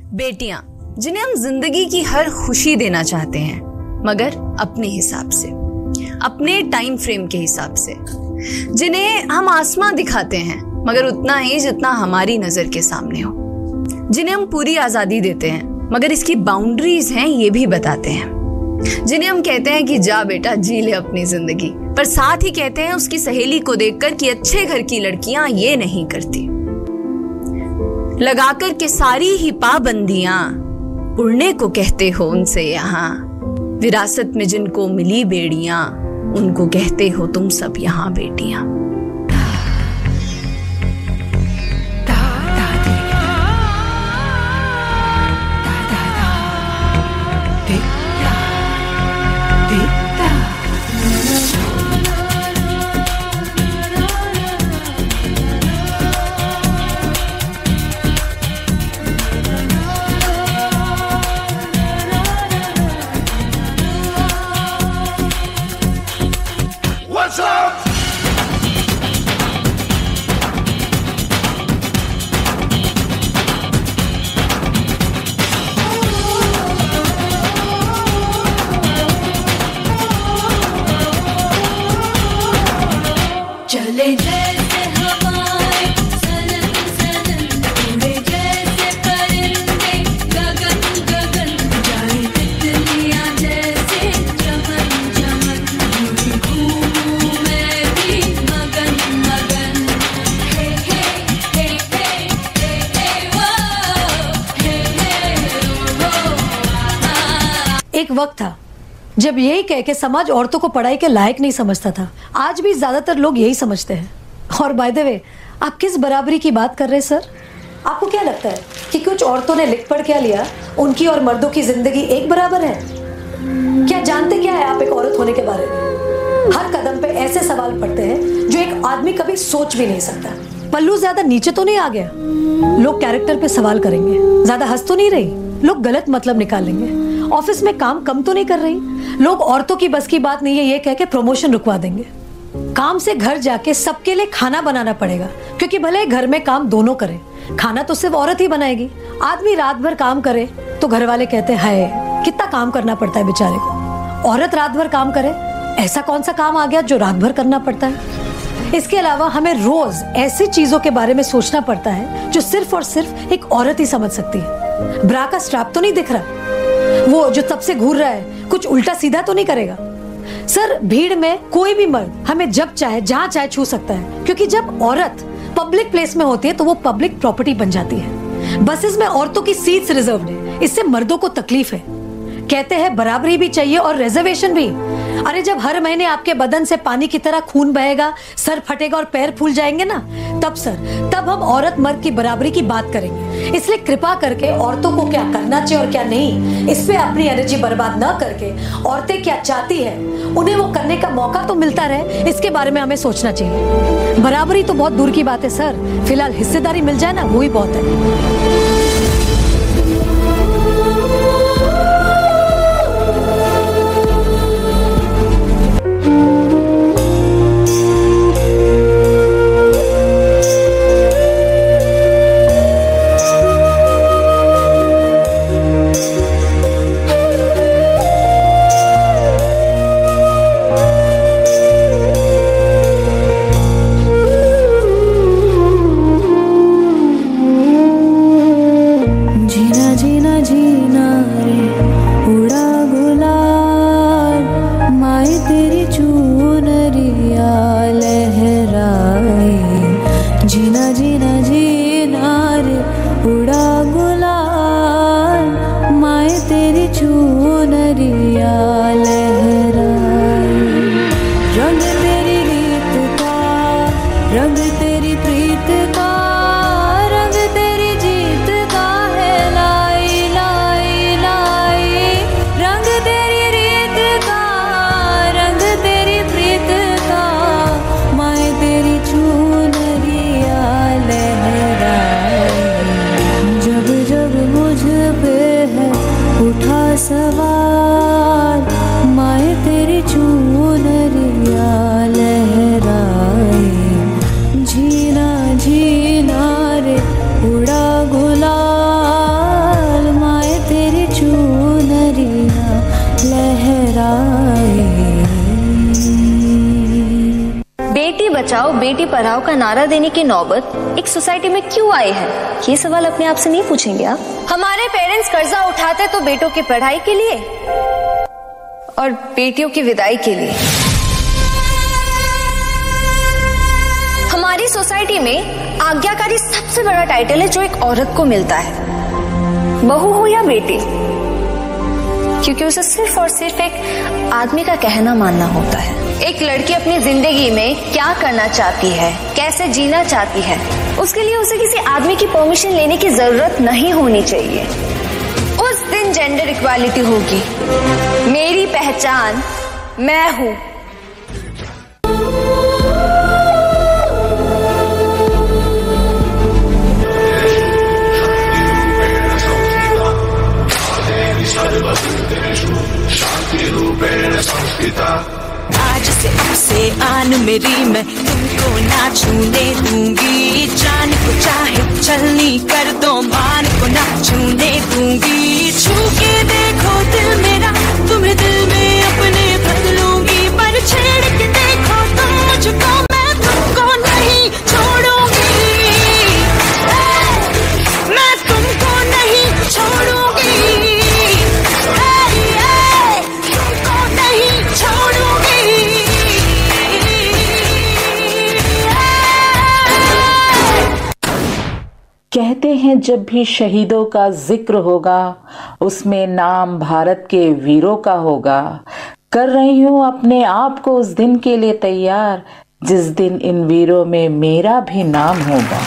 बेटियां जिन्हें हम जिंदगी की हर खुशी देना चाहते हैं, मगर अपने हिसाब से, अपने टाइम फ्रेम के हिसाब से, जिन्हें हम आसमां दिखाते हैं मगर उतना ही जितना हमारी नजर के सामने हो, जिन्हें हम पूरी आजादी देते हैं मगर इसकी बाउंड्रीज हैं ये भी बताते हैं, जिन्हें हम कहते हैं कि जा बेटा जी ले अपनी जिंदगी, पर साथ ही कहते हैं उसकी सहेली को देखकर कि अच्छे घर की लड़कियां ये नहीं करती। लगाकर के सारी ही पाबंदियां उड़ने को कहते हो उनसे यहाँ, विरासत में जिनको मिली बेड़ियां उनको कहते हो तुम सब यहाँ बेटियां। चले जैसे हवाएं सनन सनन, उड़े जैसे परिंदे गगन गगन, जाए तितलियां जैसे चमन चमन, घूमूं मैं भी मगन मगन। हे हे हे हे हे वो, हे वो। एक वक्त था जब यही कह के समाज औरतों को पढ़ाई के लायक नहीं समझता था। आज भी ज्यादातर लोग यही समझते हैं। और बाय द वे, आप किस बराबरी की बात कर रहे हैं सर? आपको क्या लगता है कि कुछ औरतों ने लिख पढ़ क्या लिया, उनकी और मर्दों की जिंदगी एक बराबर है? क्या जानते क्या है आप एक औरत होने के बारे में? हर कदम पे ऐसे सवाल पड़ते हैं जो एक आदमी कभी सोच भी नहीं सकता। पल्लू ज्यादा नीचे तो नहीं आ गया? लोग कैरेक्टर पे सवाल करेंगे। ज्यादा हंस तो नहीं रही? लोग गलत मतलब निकालेंगे। ऑफिस में काम कम तो नहीं कर रही? लोग औरतों की बस की बात नहीं है ये कह के प्रमोशन रुकवा देंगे। काम से घर जाके सबके लिए खाना बनाना पड़ेगा, क्योंकि भले घर में काम दोनों करें, खाना तो सिर्फ औरत ही बनाएगी। आदमी रात भर काम करे तो घर वाले कहते हैं हाय कितना काम करना पड़ता है बेचारे को। औरत रात भर काम करे, ऐसा कौन सा काम आ गया जो रात भर करना पड़ता है? इसके अलावा हमें रोज ऐसी चीजों के बारे में सोचना पड़ता है जो सिर्फ और सिर्फ एक औरत ही समझ सकती है। ब्रा का स्ट्रैप तो नहीं दिख रहा, वो जो तब से घूर रहा है कुछ उल्टा सीधा तो नहीं करेगा? सर, भीड़ में कोई भी मर्द हमें जब चाहे जहां चाहे छू सकता है, क्योंकि जब औरत पब्लिक प्लेस में होती है तो वो पब्लिक प्रॉपर्टी बन जाती है। बसेस में औरतों की सीट्स रिजर्व है, इससे मर्दों को तकलीफ है। कहते हैं बराबरी भी चाहिए और रिजर्वेशन भी। अरे जब हर महीने आपके बदन से पानी की तरह खून बहेगा, सर फटेगा और पैर फूल जाएंगे ना, तब हम औरत मर्द की बराबरी की बात करेंगे। इसलिए कृपा करके औरतों को क्या करना चाहिए और क्या नहीं, इस पे अपनी एनर्जी बर्बाद न करके औरतें क्या चाहती है उन्हें वो करने का मौका तो मिलता रहे, इसके बारे में हमें सोचना चाहिए। बराबरी तो बहुत दूर की बात है सर, फिलहाल हिस्सेदारी मिल जाए ना, वो ही बहुत है। बचाओ बेटी पढ़ाओ का नारा देने की नौबत एक सोसाइटी में क्यों आई है, ये सवाल अपने आप से नहीं पूछेंगे आप? हमारे पेरेंट्स कर्जा उठाते तो बेटों की पढ़ाई के लिए और बेटियों की विदाई के लिए। हमारी सोसाइटी में आज्ञाकारी सबसे बड़ा टाइटल है जो एक औरत को मिलता है, बहू हो या बेटी, क्योंकि उसे सिर्फ और सिर्फ एक आदमी का कहना मानना होता है। एक लड़की अपनी जिंदगी में क्या करना चाहती है, कैसे जीना चाहती है, उसके लिए उसे किसी आदमी की परमिशन लेने की जरूरत नहीं होनी चाहिए। उस दिन जेंडर इक्वालिटी होगी। मेरी पहचान मैं हूँ। आज से अब से आन मेरी मैं तुमको ना छूने दूंगी, जान को चाहे छलनी कर दो मान को ना छूने दूंगी। छू के देखो दिल मेरा तुम्हें दिल में अपने बदलूंगी, पर छेड़ के देखो तुम मुझको मैं तुमको नहीं छोड़ूंगी, मैं तुमको नहीं छोड़ूंगी, तुमको नहीं छोड़ूंगी। कहते हैं जब भी शहीदों का जिक्र होगा उसमें नाम भारत के वीरों का होगा। कर रही हूँ अपने आप को उस दिन के लिए तैयार जिस दिन इन वीरों में मेरा भी नाम होगा।